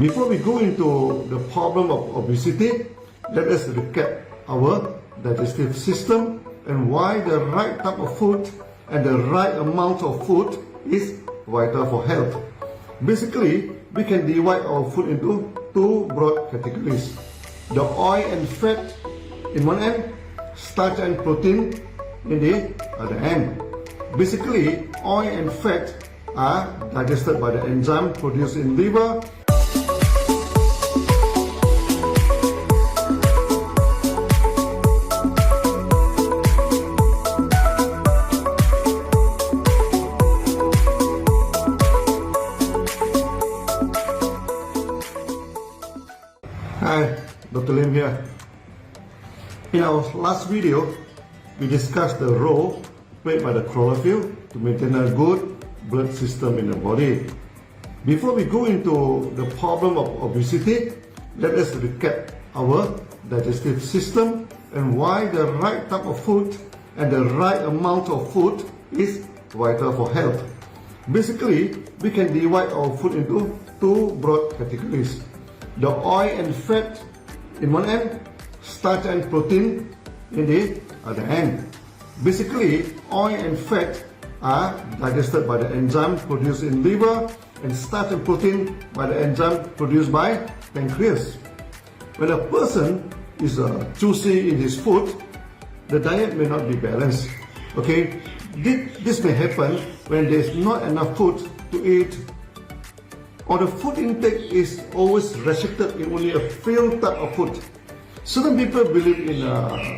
Before we go into the problem of obesity, let us recap our digestive system and why the right type of food and the right amount of food is vital for health. Basically, we can divide our food into two broad categories: the oil and fat in one end, starch and protein in the other end. Basically, oil and fat are digested by the enzyme produced in liver. Hi, Dr. Lim here. In our last video, we discussed the role played by the chlorophyll to maintain a good blood system in the body. Before we go into the problem of obesity, let us recap our digestive system and why the right type of food and the right amount of food is vital for health. Basically, we can divide our food into two broad categories: the oil and fat in one end, starch and protein in the other end. Basically, oil and fat are digested by the enzyme produced in liver, and starch and protein by the enzyme produced by pancreas. When a person is choosy in his food, the diet may not be balanced. Okay, this may happen when there is not enough food to eat, or the food intake is always restricted in only a few type of food. Certain people believe in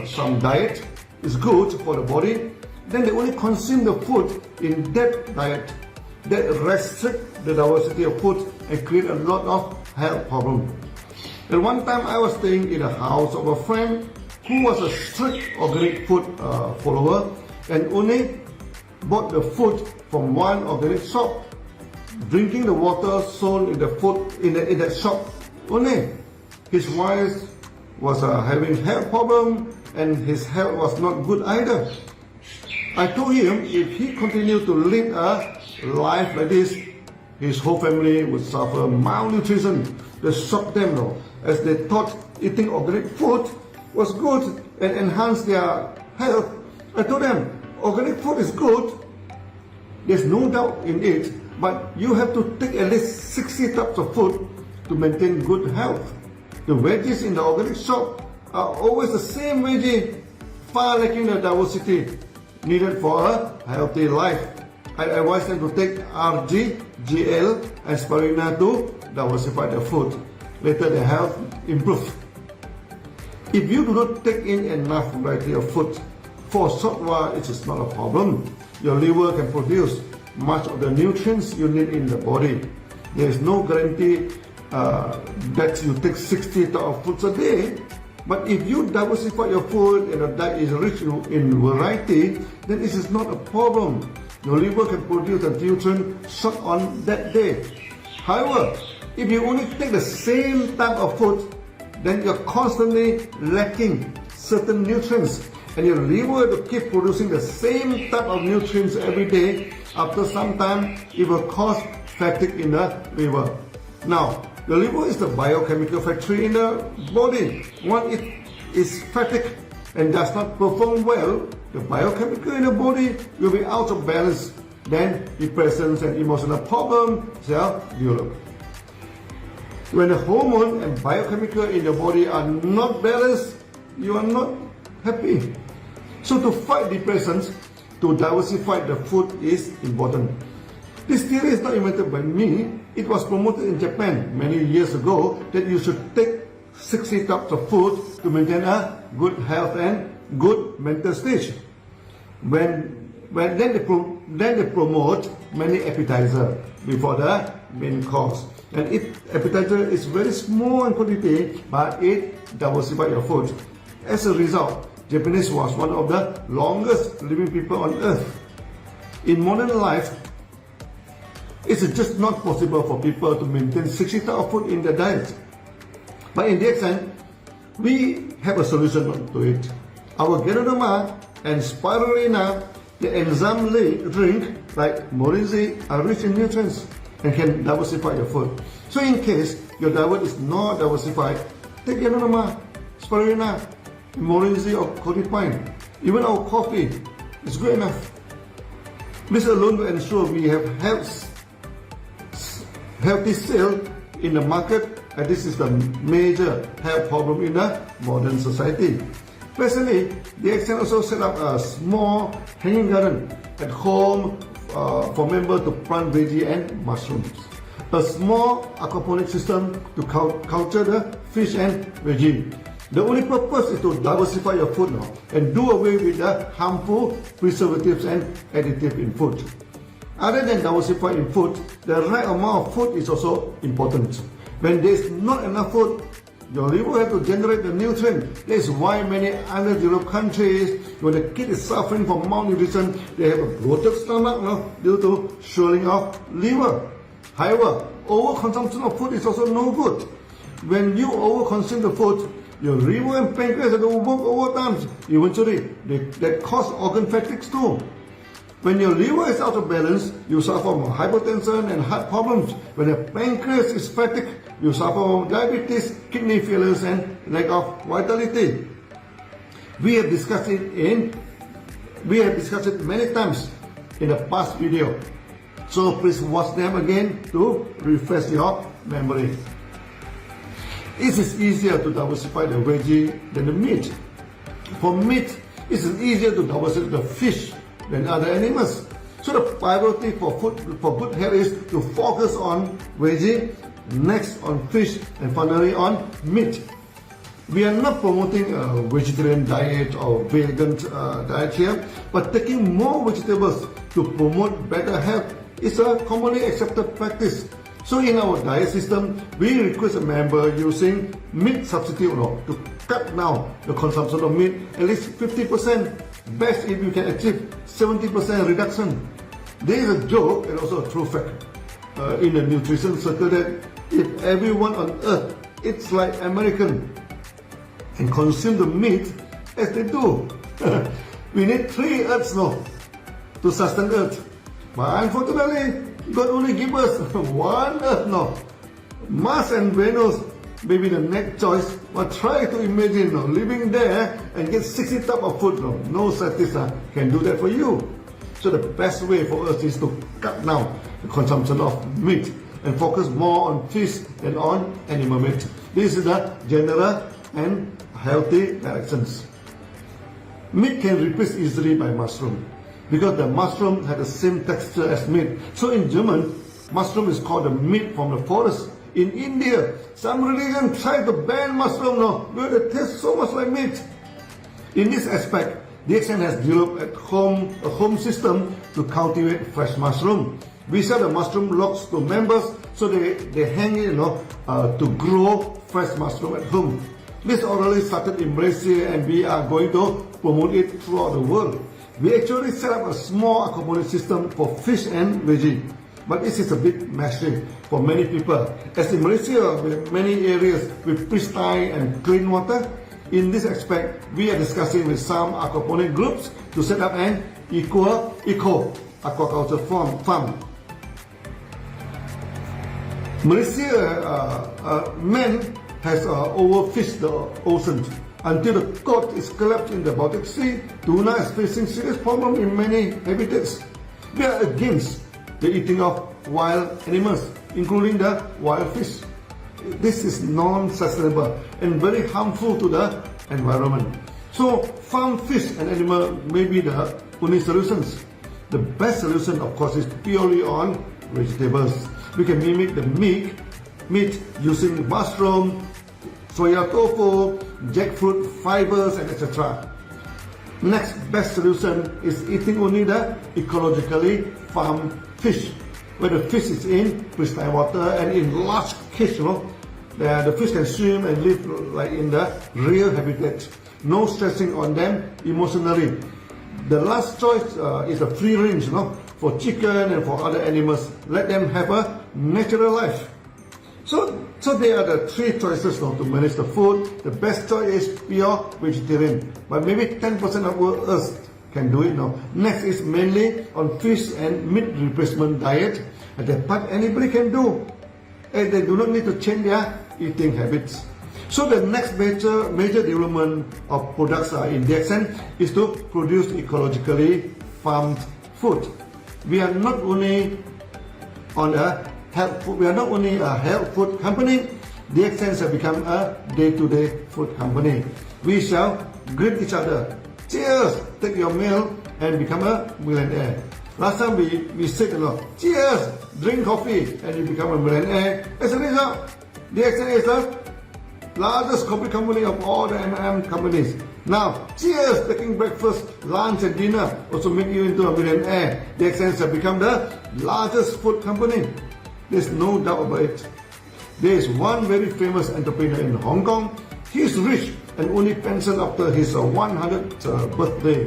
some diet is good for the body, then they only consume the food in that diet that restrict the diversity of food and create a lot of health problems. At one time, I was staying in a house of a friend who was a strict organic food follower and only bought the food from one organic shop, drinking the water sold in the food in that shop only. His wife was having health problem and his health was not good either. I told him if he continued to live a life like this, his whole family would suffer malnutrition. They shocked them though, as they thought eating organic food was good and enhanced their health. I told them organic food is good, there's no doubt in it, but you have to take at least 60 types of food to maintain good health. The veggies in the organic shop are always the same veggie, far lacking the diversity needed for a healthy life. I advise them to take RG, GL and spirulina to diversify their food. Later their health improves. If you do not take in enough variety of food, for a short while it is not a problem. Your liver can produce much of the nutrients you need in the body. There is no guarantee that you take 60 types of foods a day, but if you diversify your food and your diet is rich in variety, then this is not a problem. Your liver can produce the nutrient short on that day. However, if you only take the same type of food, then you're constantly lacking certain nutrients, and your liver will keep producing the same type of nutrients every day. After some time, it will cause fatigue in the liver. Now, the liver is the biochemical factory in the body. Once it is fatigued and does not perform well, the biochemical in the body will be out of balance. Then depression and emotional problems shall develop. When the hormone and biochemical in the body are not balanced, you are not happy. So to fight depression, to diversify the food is important. This theory is not invented by me. It was promoted in Japan many years ago that you should take 60 types of food to maintain a good health and good mental stage. Then they promote many appetizers before the main course. And appetizer is very small in quantity, but it diversifies your food. As a result, Japanese was one of the longest living people on earth. In modern life, it's just not possible for people to maintain 60 types of food in their diet. But in Dxn, we have a solution to it. Our Ganoderma and spirulina, the enzyme drink like morinzi, are rich in nutrients and can diversify your food. So in case your diet is not diversified, take Yanonama, Spirulina, Morinzi or Codipine, even our coffee is good enough. This alone will ensure we have healthy sale in the market, and this is the major health problem in the modern society. Personally, Dxn also set up a small hanging garden at home for members to plant veggie and mushrooms. A small aquaponic system to culture the fish and veggie. The only purpose is to diversify your food now and do away with the harmful preservatives and additives in food. Other than diversifying in food, the right amount of food is also important. When there is not enough food, your liver has to generate the nutrient. That is why many underdeveloped countries, when the kid is suffering from malnutrition, they have a bloated stomach due to swelling of liver. However, overconsumption of food is also no good. When you overconsume the food, your liver and pancreas have to work overtime. Eventually, that cause organ fatigue too. When your liver is out of balance, you suffer from hypertension and heart problems. When your pancreas is fatigued, you suffer from diabetes, kidney failures, and lack of vitality. We have discussed it many times in the past video. So please watch them again to refresh your memory. It is easier to diversify the veggie than the meat. For meat, it is easier to diversify the fish than other animals. So the priority for good health is to focus on veggie, next on fish, and finally on meat. We are not promoting a vegetarian diet or vegan diet here, but taking more vegetables to promote better health is a commonly accepted practice. So in our diet system, we request a member using meat substitute to cut down the consumption of meat at least 50%. Best if you can achieve 70% reduction. There is a joke and also a true fact in the nutrition circle that if everyone on earth eats like American and consume the meat as they do, we need 3 earths to sustain earth. But unfortunately, God only give us 1 earth Mars and Venus may be the next choice, but try to imagine living there and get 60 types of food. No scientist can do that for you. So the best way for us is to cut down the consumption of meat and focus more on fish than on animal meat. This is the general and healthy directions. Meat can replace easily by mushroom because the mushroom has the same texture as meat. So in German, mushroom is called the meat from the forest. In India, some religion try to ban mushroom because they taste so much like meat. In this aspect, Dxn has developed a home system to cultivate fresh mushroom. We sell the mushroom logs to members so they hang it to grow fresh mushroom at home. This already started in Malaysia and we are going to promote it throughout the world. We actually set up a small aquaponic system for fish and veggie. But this is a bit messy for many people. As in Malaysia, we have many areas with pristine and clean water. In this aspect, we are discussing with some aquaponic groups to set up an eco aquaculture farm. Malaysia man has overfished the ocean until the coast is collapsed in the Baltic Sea. Tuna is facing serious problem in many habitats. We are against the eating of wild animals, including the wild fish. This is non-sustainable and very harmful to the environment. So farm fish and animal may be the only solutions. The best solution, of course, is purely on vegetables. We can mimic the meat using mushroom, soya tofu, jackfruit fibers, and etc. Next best solution is eating only the ecologically farmed fish, where the fish is in pristine water and in large cage. The fish can swim and live like in the real habitat. No stressing on them emotionally. The last choice is a free range, for chicken and for other animals. Let them have a natural life. So there are the 3 choices to manage the food. The best choice is pure vegetarian, but maybe 10% of us can do it now. Next is mainly on fish and meat replacement diet, and that part anybody can do. and they do not need to change their eating habits. So the next major development of products in Dxn is to produce ecologically farmed food. We are not only a health food company. Dxn has become a day-to-day food company. We shall greet each other. Cheers! Take your meal and become a millionaire. Last time we said a lot. Cheers! Drink coffee and you become a millionaire. As a result, Dxn is the largest coffee company of all the M&M companies. Now, cheers! Taking breakfast, lunch and dinner also make you into a millionaire. Dxn has become the largest food company. There's no doubt about it. There is one very famous entrepreneur in Hong Kong. He is rich and only pensioned after his 100th birthday.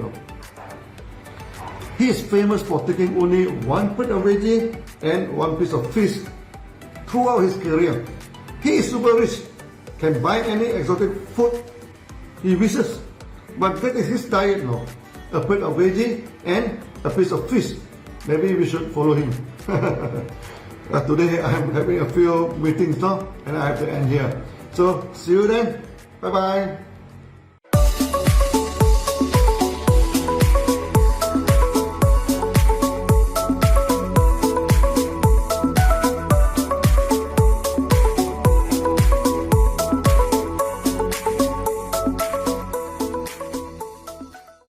He is famous for taking only one plate of veggie and one piece of fish throughout his career. He is super rich, can buy any exotic food he wishes, but that is his diet now. A plate of veggie and a piece of fish. Maybe we should follow him. Today I am having a few meetings now and I have to end here. So see you then. Bye bye.